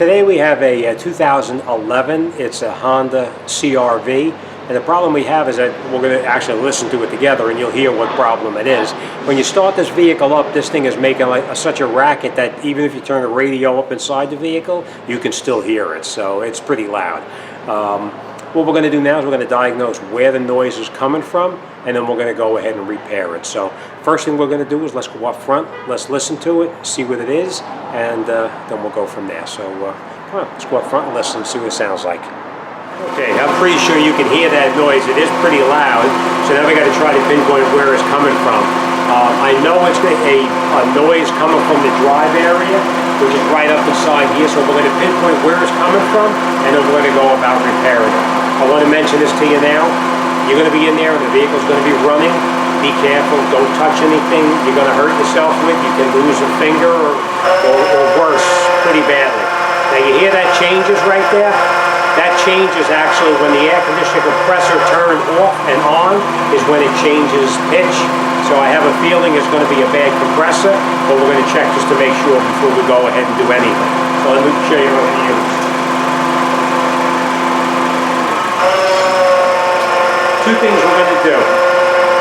Today we have a 2011, it's a Honda CRV, and the problem we have is that we're going to actually listen to it together and you'll hear what problem it is. When you start this vehicle up, this thing is making such a racket that even if you turn the radio up inside the vehicle, you can still hear it, so it's pretty loud. What we're going to do now is we're going to diagnose where the noise is coming from, and then we're going to go ahead and repair it. So first thing we're going to do is let's go up front, let's listen to it, see what it is, and then we'll go from there. So come on, let's go up front and listen and see what it sounds like. Okay, I'm pretty sure you can hear that noise. It is pretty loud, so now we got to try to pinpoint where it's coming from. I know it's a noise coming from the drive area, which is right up inside here, so we're going to pinpoint where it's coming from, and then we're going to go about repairing it. I want to mention this to you now. You're going to be in there and the vehicle's going to be running. Be careful, don't touch anything you're going to hurt yourself with. You can lose a finger or worse, pretty badly. Now you hear that changes right there? That changes actually when the air conditioning compressor turns off and on is when it changes pitch. So I have a feeling it's going to be a bad compressor, but we're going to check just to make sure before we go ahead and do anything. So let me show you what we use. Two things we're going to do.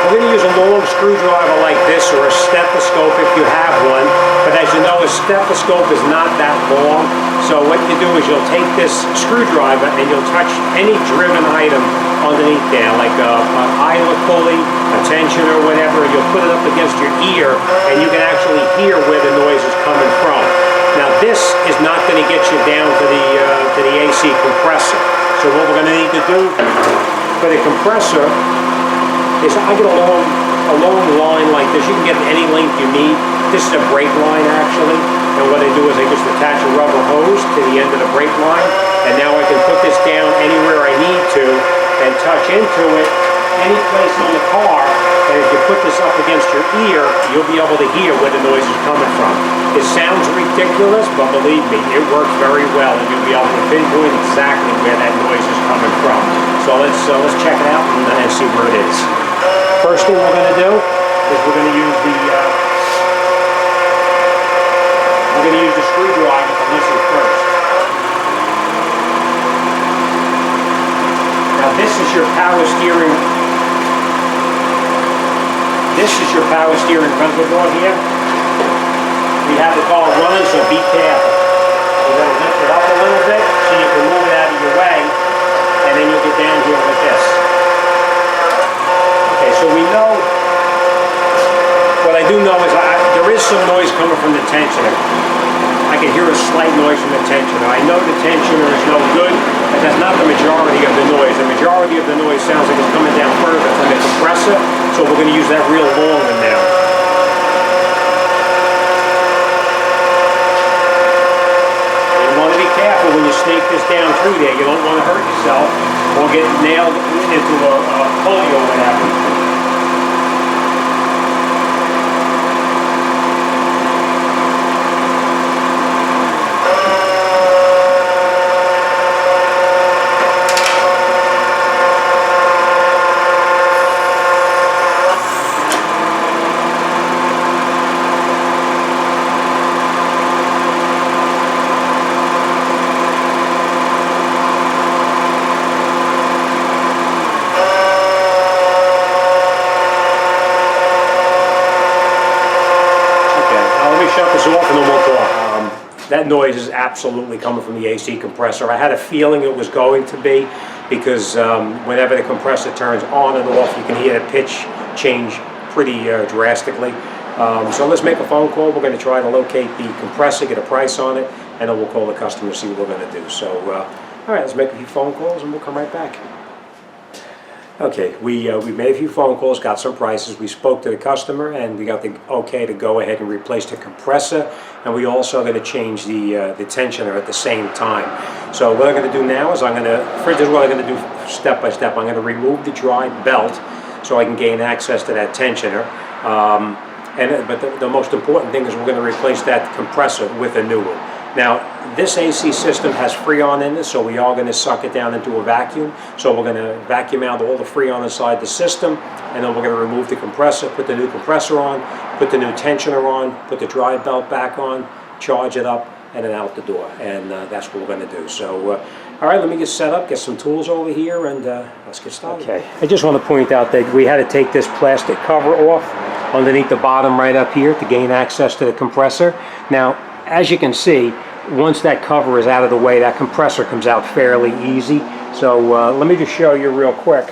We're going to use a long screwdriver like this or a stethoscope if you have one, but as you know, a stethoscope is not that long, so what you do is you'll take this screwdriver and you'll touch any driven item underneath there, like an idler pulley, a tensioner or whatever, and you'll put it up against your ear and you can actually hear where the noise is coming from. Now this is not going to get you down to the AC compressor, so what we're going to need to do for the compressor is I get a long line like this. You can get any length you need. This is a brake line actually, and what I do is I just attach a rubber hose to the end of the brake line, and now I can put this down anywhere I need to and touch into it any place on the car, and if you put this up against your ear, you'll be able to hear where the noise is coming from. It sounds ridiculous, but believe me, it works very well, and you'll be able to pinpoint exactly where that noise is coming from. So let's check it out and see where it is. First thing we're going to do is we're going to use the screwdriver to listen first. Now this is your power steering. This is your power steering reservoir here. We have the car running, so be careful. We're going to lift it up a little bit so you can move it out of your way, and then you'll get down here with this. Okay, so we know, what I do know is there is some noise coming from the tensioner. I can hear a slight noise from the tensioner. I know the tensioner is no good, but that's not the majority of the noise. The majority of the noise sounds like it's coming down further from the compressor, so we're going to use that real long one now. You want to be careful when you snake this down through there. You don't want to hurt yourself or get nailed into a pulley or whatever. That noise is absolutely coming from the AC compressor. I had a feeling it was going to be because whenever the compressor turns on and off, you can hear the pitch change pretty drastically. So let's make a phone call. We're going to try to locate the compressor, get a price on it, and then we'll call the customer to see what we're going to do. So, all right, let's make a few phone calls and we'll come right back. Okay, we made a few phone calls, got some prices. We spoke to the customer and we got the okay to go ahead and replace the compressor, and we also going to change the tensioner at the same time. So what I'm going to do now is this is what I'm going to do step by step. I'm going to remove the dry belt so I can gain access to that tensioner. But the most important thing is we're going to replace that compressor with a new one. Now, this AC system has Freon in it, so we are going to suck it down into a vacuum. So we're going to vacuum out all the Freon inside the system, and then we're going to remove the compressor, put the new compressor on, put the new tensioner on, put the dry belt back on, charge it up, and then out the door, and that's what we're going to do. So all right, let me get set up, get some tools over here, and let's get started. Okay, I just want to point out that we had to take this plastic cover off underneath the bottom right up here to gain access to the compressor. Now, as you can see, once that cover is out of the way, that compressor comes out fairly easy. So let me just show you real quick.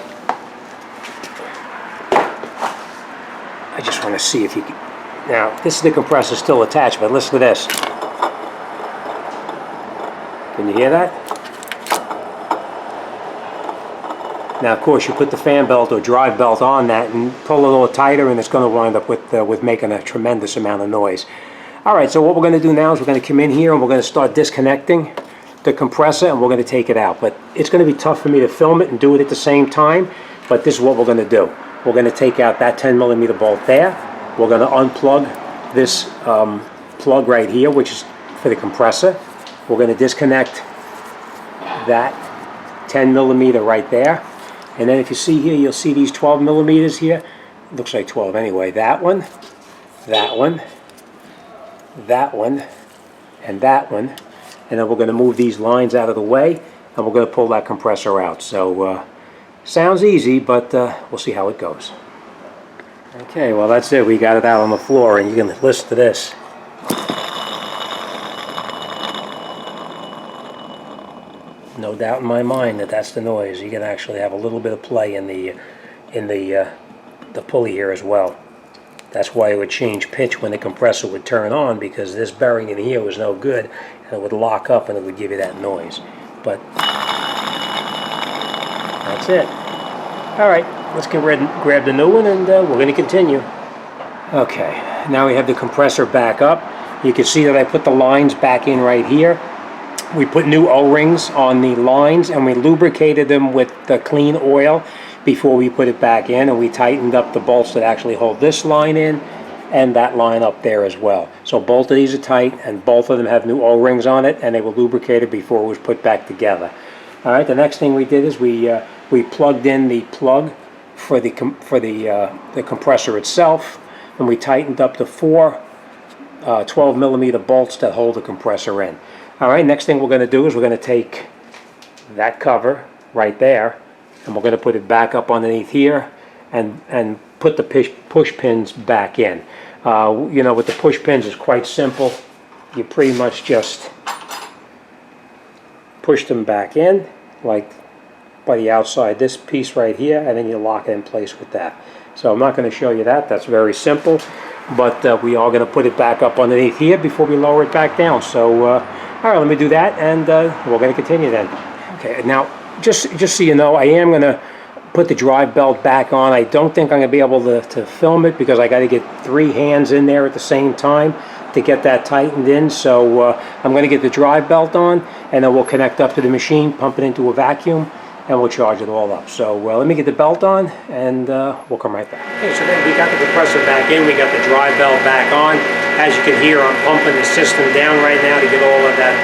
I just want to see if you can. Now, this is the compressor still attached, but listen to this. Can you hear that? Now, of course, you put the fan belt or drive belt on that and pull a little tighter, and it's going to wind up with making a tremendous amount of noise. All right, so what we're going to do now is we're going to come in here and we're going to start disconnecting the compressor, and we're going to take it out. But it's going to be tough for me to film it and do it at the same time, but this is what we're going to do. We're going to take out that 10mm bolt there. We're going to unplug this plug right here, which is for the compressor. We're going to disconnect that 10mm right there. And then if you see here, you'll see these 12mm here. Looks like 12 anyway. That one, that one, that one, and that one. And then we're going to move these lines out of the way, and we're going to pull that compressor out. So sounds easy, but we'll see how it goes. Okay, well that's it. We got it out on the floor, and you can listen to this. No doubt in my mind that that's the noise. You can actually have a little bit of play in the pulley here as well. That's why it would change pitch when the compressor would turn on, because this bearing in here was no good, and it would lock up and it would give you that noise. But that's it. All right, let's get ready, grab the new one, and we're going to continue. Okay, now we have the compressor back up. You can see that I put the lines back in right here. We put new O-rings on the lines, and we lubricated them with the clean oil before we put it back in, and we tightened up the bolts that actually hold this line in and that line up there as well. So both of these are tight, and both of them have new O-rings on it, and they were lubricated before it was put back together. All right, the next thing we did is we plugged in the plug for the compressor itself, and we tightened up the 4 12mm bolts that hold the compressor in. All right, next thing we're going to do is we're going to take that cover right there, and we're going to put it back up underneath here and put the push pins back in. You know, with the push pins, it's quite simple. You pretty much just push them back in, like by the outside, this piece right here, and then you lock it in place with that. So I'm not going to show you that. That's very simple, but we are going to put it back up underneath here before we lower it back down. So all right, let me do that, and we're going to continue then. Okay, now, just so you know, I am going to put the drive belt back on. I don't think I'm going to be able to film it because I got to get 3 hands in there at the same time to get that tightened in. So I'm going to get the drive belt on, and then we'll connect up to the machine, pump it into a vacuum, and we'll charge it all up. So let me get the belt on, and we'll come right back. Okay, so then we got the compressor back in, we got the drive belt back on. As you can hear, I'm pumping the system down right now to get all of that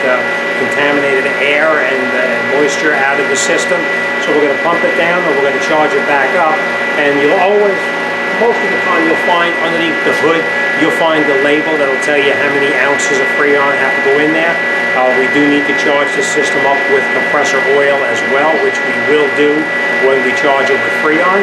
contaminated air and moisture out of the system. So we're going to pump it down, and we're going to charge it back up. And you'll always, most of the time, you'll find underneath the hood, you'll find the label that'll tell you how many ounces of Freon have to go in there. We do need to charge the system up with compressor oil as well, which we will do when we charge it with Freon.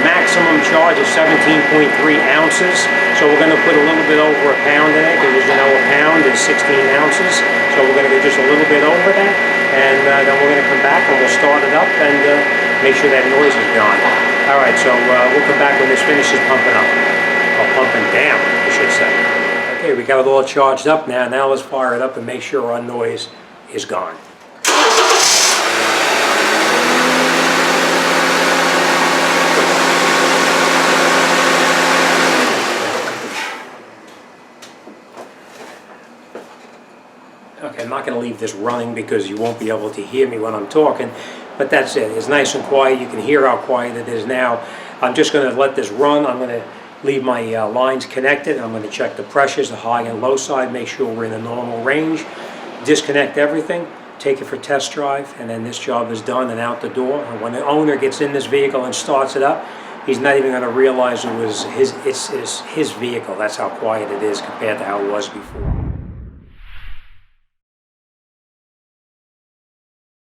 Maximum charge is 17.3 ounces, so we're going to put a little bit over a pound in it, because as you know, a pound is 16 ounces, so we're going to go just a little bit over that, and then we're going to come back and we'll start it up and make sure that noise is gone. All right, so we'll come back when this finishes pumping up, or pumping down, I should say. Okay, we got it all charged up now. Now let's fire it up and make sure our noise is gone. Okay, I'm not going to leave this running because you won't be able to hear me when I'm talking, but that's it. It's nice and quiet. You can hear how quiet it is now. I'm just going to let this run. I'm going to leave my lines connected. I'm going to check the pressures, the high and low side, make sure we're in the normal range, disconnect everything, take it for test drive, and then this job is done and out the door. And when the owner gets in this vehicle and starts it up, he's not even going to realize it's his vehicle. That's how quiet it is compared to how it was before.